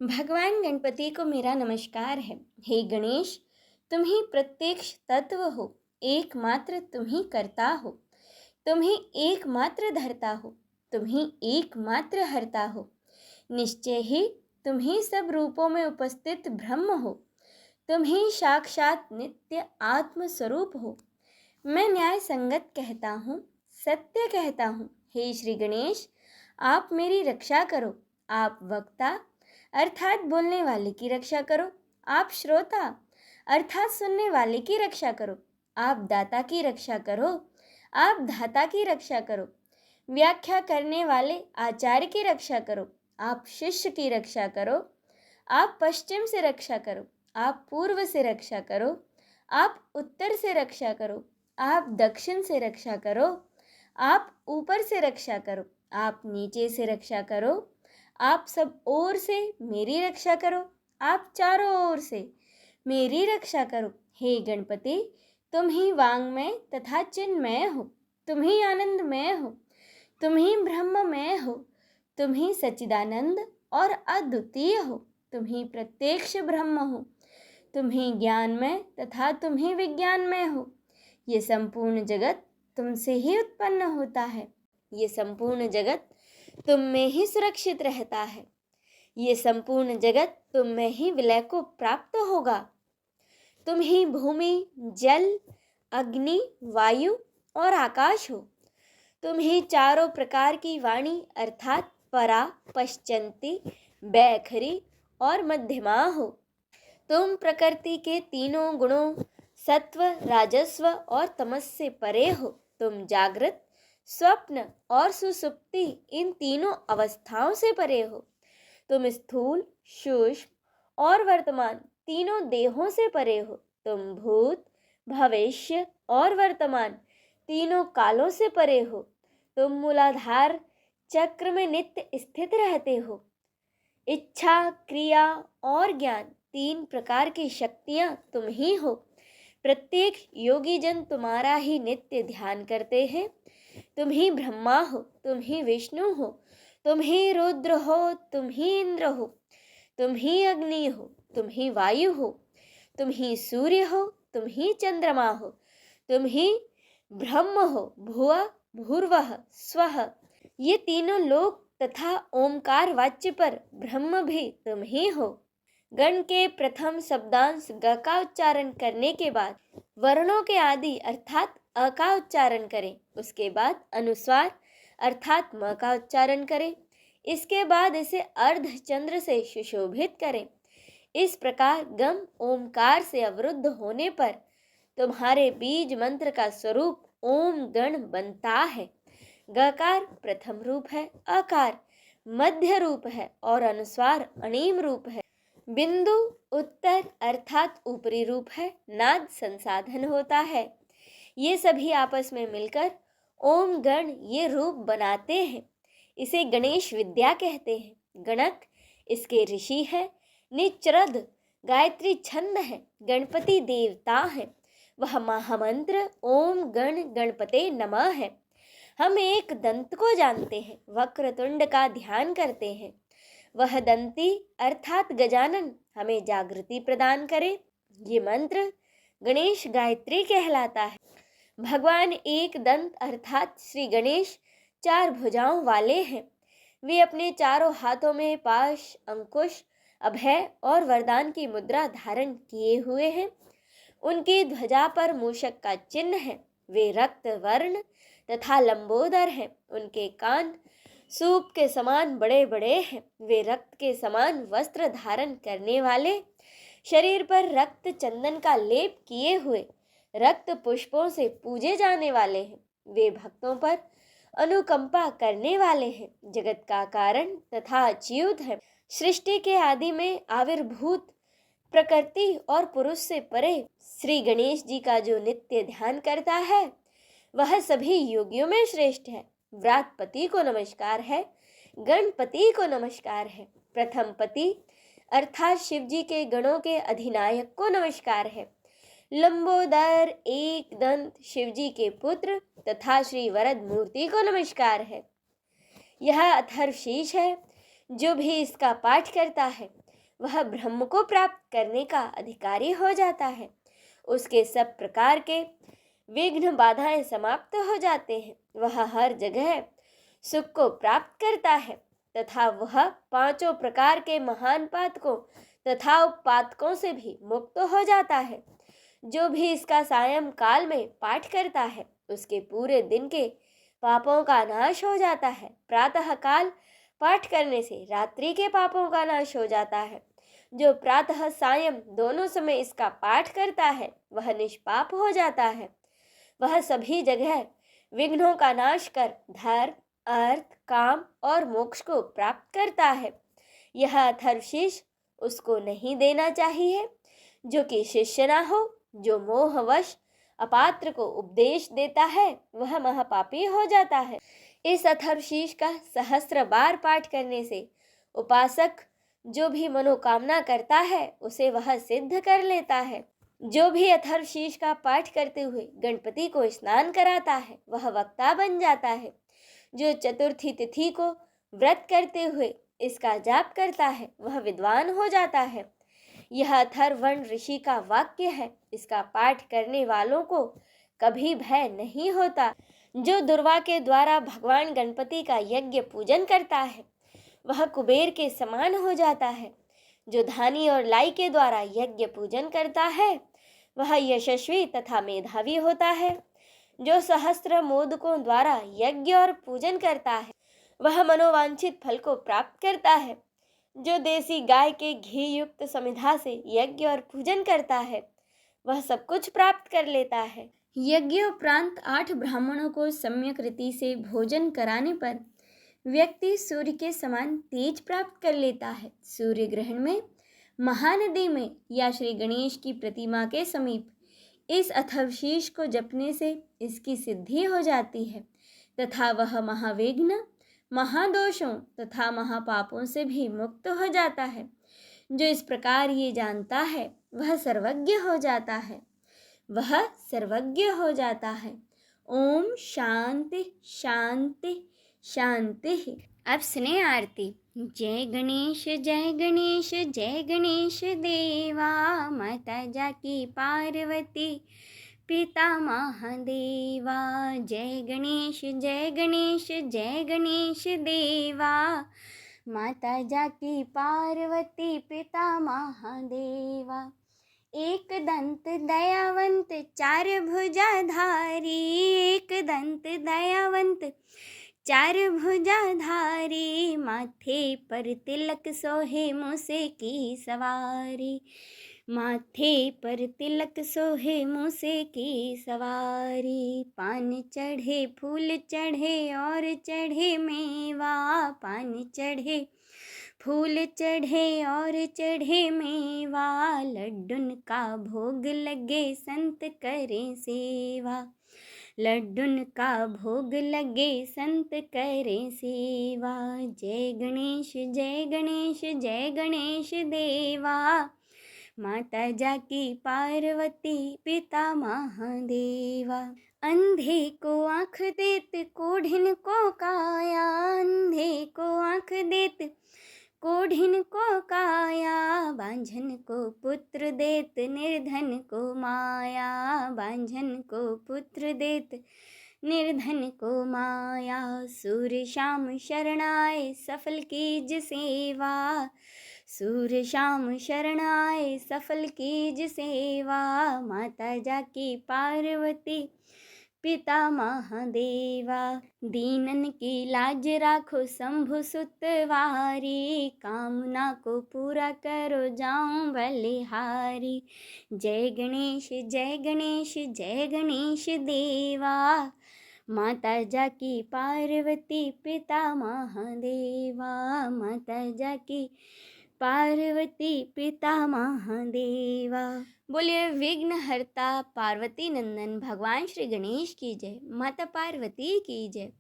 भगवान गणपति को मेरा नमस्कार है। हे गणेश, तुम ही प्रत्यक्ष तत्व हो, एकमात्र तुम ही करता हो, तुम ही एकमात्र धरता हो, तुम ही एकमात्र हरता हो। निश्चय ही तुम ही सब रूपों में उपस्थित ब्रह्म हो, तुम ही साक्षात नित्य आत्म स्वरूप हो। मैं न्याय संगत कहता हूँ, सत्य कहता हूँ। हे श्री गणेश, आप मेरी रक्षा करो। आप वक्ता अर्थात बोलने वाले की रक्षा करो। आप श्रोता अर्थात सुनने वाले की रक्षा करो। आप दाता की रक्षा करो। आप धाता की रक्षा करो। व्याख्या करने वाले आचार्य की रक्षा करो। आप शिष्य की रक्षा करो। आप पश्चिम से रक्षा करो। आप पूर्व से रक्षा करो। आप उत्तर से रक्षा करो। आप दक्षिण से रक्षा करो। आप ऊपर से रक्षा करो। आप नीचे से रक्षा करो। आप सब ओर से मेरी रक्षा करो। आप चारों ओर से मेरी रक्षा करो। हे गणपति, तुम ही वांग्मय तथा चिन्मय हो, तुम ही आनंदमय हो, तुम ही ब्रह्ममय हो, तुम ही सच्चिदानंद और अद्वितीय हो, तुम ही प्रत्यक्ष ब्रह्म हो, तुम ही ज्ञानमय तथा तुम ही विज्ञानमय हो। ये संपूर्ण जगत तुमसे ही उत्पन्न होता है। ये संपूर्ण जगत तुम में ही सुरक्षित रहता है। ये संपूर्ण जगत तुम में ही विलय को प्राप्त होगा। तुम ही भूमि, जल, अग्नि, वायु और आकाश हो। तुम ही चारों प्रकार की वाणी अर्थात परा, पश्चंती, बैखरी और मध्यमा हो। तुम प्रकृति के तीनों गुणों सत्व, राजस्व और तमस से परे हो। तुम जागृत, स्वप्न और सुसुप्ति इन तीनों अवस्थाओं से परे हो। तुम स्थूल, सूक्ष्म और वर्तमान तीनों देहों से परे हो। तुम भूत, भविष्य और वर्तमान तीनों कालों से परे हो। तुम मूलाधार चक्र में नित्य स्थित रहते हो। इच्छा, क्रिया और ज्ञान तीन प्रकार की शक्तियां तुम ही हो। प्रत्येक योगी जन तुम्हारा ही नित्य ध्यान करते हैं। तुम ही ब्रह्मा हो, तुम ही विष्णु हो, तुम ही रुद्र हो, तुम ही इंद्र हो, तुम ही अग्नि हो, तुम ही वायु हो, तुम ही सूर्य हो, तुम ही चंद्रमा हो, तुम ही ब्रह्म हो, भुवः भूर्वः स्वः। ये तीनों लोक तथा ओमकार वाच्य पर ब्रह्म भी तुम ही हो। गण के प्रथम शब्दांश ग का उच्चारण करने के बाद वर्णों के आदि अर्थात अ का उच्चारण करें। उसके बाद अनुस्वार अर्थात म का उच्चारण करें। इसके बाद इसे अर्धचंद्र से सुशोभित करें। इस प्रकार गम ओमकार से अवरुद्ध होने पर तुम्हारे बीज मंत्र का स्वरूप ओम गण बनता है। गकार प्रथम रूप है, अकार मध्य रूप है और अनुस्वार अणीम रूप है। बिंदु उत्तर अर्थात ऊपरी रूप है। नाद संसाधन होता है। ये सभी आपस में मिलकर ओम गण ये रूप बनाते हैं। इसे गणेश विद्या कहते हैं। गणक इसके ऋषि है। निचरद गायत्री छंद है। गणपति देवता है। वह महामंत्र ओम गण गणपते नमः है। हम एक दंत को जानते हैं, वक्रतुंड का ध्यान करते हैं। वह दंती अर्थात गजानन हमें जागृति प्रदान करे। ये मंत्र गणेश गायत्री कहलाता है। भगवान एक दंत अर्थात श्री गणेश चार भुजाओं वाले हैं। वे अपने चारों हाथों में पाश, अंकुश, अभय और वरदान की मुद्रा धारण किए हुए हैं। उनकी ध्वजा पर मूषक का चिन्ह है। वे रक्त वर्ण तथा लंबोदर हैं। उनके कान सूप के समान बड़े बड़े हैं। वे रक्त के समान वस्त्र धारण करने वाले, शरीर पर रक्त चंदन का लेप किए हुए, रक्त पुष्पों से पूजे जाने वाले हैं। वे भक्तों पर अनुकंपा करने वाले हैं। जगत का कारण तथा अच्युत है। सृष्टि के आदि में आविर्भूत प्रकृति और पुरुष से परे श्री गणेश जी का जो नित्य ध्यान करता है वह सभी योगियों में श्रेष्ठ है। व्रातपति को नमस्कार है, गणपति को नमस्कार है। प्रथम पति अर्थात शिव जी के गणों के अधिनायक को नमस्कार है। लंबोदर एक दंत शिव जी के पुत्र तथा श्री वरद मूर्ति को नमस्कार है। यह अथर्वशीष है। जो भी इसका पाठ करता है वह ब्रह्म को प्राप्त करने का अधिकारी हो जाता है। उसके सब प्रकार के विघ्न बाधाएं समाप्त हो जाते हैं। वह हर जगह सुख को प्राप्त करता है तथा वह पांचों प्रकार के महान पातकों तथा उपपातकों से भी मुक्त हो जाता है। जो भी इसका सायं काल में पाठ करता है उसके पूरे दिन के पापों का नाश हो जाता है। प्रातः काल पाठ करने से रात्रि के पापों का नाश हो जाता है। जो प्रातः सायं दोनों समय इसका पाठ करता है वह निष्पाप हो जाता है। वह सभी जगह विघ्नों का नाश कर धर्म, अर्थ, काम और मोक्ष को प्राप्त करता है। यह अथर्वशीष उसको नहीं देना चाहिए। जो कि शिष्य ना हो, जो मोहवश अपात्र को उपदेश देता है वह महापापी हो जाता है। इस अथर्वशीष का सहस्त्र बार पाठ करने से उपासक जो भी मनोकामना करता है उसे वह सिद्ध कर लेता है। जो भी अथर्वशीष का पाठ करते हुए गणपति को स्नान कराता है वह वक्ता बन जाता है। जो चतुर्थी तिथि को व्रत करते हुए इसका जाप करता है वह विद्वान हो जाता है। यह अथर्वण ऋषि का वाक्य है। इसका पाठ करने वालों को कभी भय नहीं होता। जो दुर्वा के द्वारा भगवान गणपति का यज्ञ पूजन करता है वह कुबेर के समान हो जाता है। जो धानी और लाई के द्वारा यज्ञ पूजन करता है वह यशस्वी तथा मेधावी होता है। जो सहस्त्र मोदकों द्वारा यज्ञ और पूजन करता है वह मनोवांछित फल को प्राप्त करता है। जो देसी गाय के घी युक्त समिधा से यज्ञ और पूजन करता है वह सब कुछ प्राप्त कर लेता है। यज्ञ उपरांत 8 ब्राह्मणों को सम्यक रीति से भोजन कराने पर व्यक्ति सूर्य के समान तेज प्राप्त कर लेता है। सूर्य ग्रहण में, महानदी में या श्री गणेश की प्रतिमा के समीप इस अथर्वशीष को जपने से इसकी सिद्धि हो जाती है तथा वह महाविघ्न, महादोषों तथा महापापों से भी मुक्त हो जाता है। जो इस प्रकार ये जानता है वह सर्वज्ञ हो जाता है। वह सर्वज्ञ हो जाता है। ओम शांति शांति शांति। अब सुने आरती। जय गणेश जय गणेश जय गणेश देवा, माता जाकी पार्वती पिता महादेवा। जय गणेश जय गणेश जय गणेश देवा, माता जाकी पार्वती पिता महादेवा। एक दंत दयावंत चार भुजाधारी, एक दंत दयावंत चार भुजाधारी, माथे पर तिलक सोहे मूसे की सवारी, माथे पर तिलक सोहे मूसे की सवारी। पान चढ़े फूल चढ़े और चढ़े मेवा, पान चढ़े फूल चढ़े और चढ़े मेवा, लड्डुन का भोग लगे संत करें सेवा, लड्डुन का भोग लगे संत करें सेवा। जय गणेश जय गणेश जय गणेश देवा, माता जाकी पार्वती पिता महादेवा। अंधे को आँख देत कोढ़िन को काया, अंधे को आँख देत कोढ़िन को काया, बांझन को पुत्र देत निर्धन को माया, बांझन को पुत्र देत निर्धन को माया। सूर्य शाम शरणाए सफल कीज सेवा, सूर्य शाम शरणाए सफल कीज सेवा, माता जाकी पार्वती पिता महादेवा। दीनन की लाज राखो शंभु सुतवारी, कामना को पूरा करो जाऊं बलिहारी। जय गणेश जय गणेश जय गणेश देवा, माता जाकी पार्वती पिता महादेवा, माता जाकी पार्वती पिता महादेवा। बोलिए विघ्न हरता पार्वती नंदन भगवान श्री गणेश की जय, माता पार्वती की जय।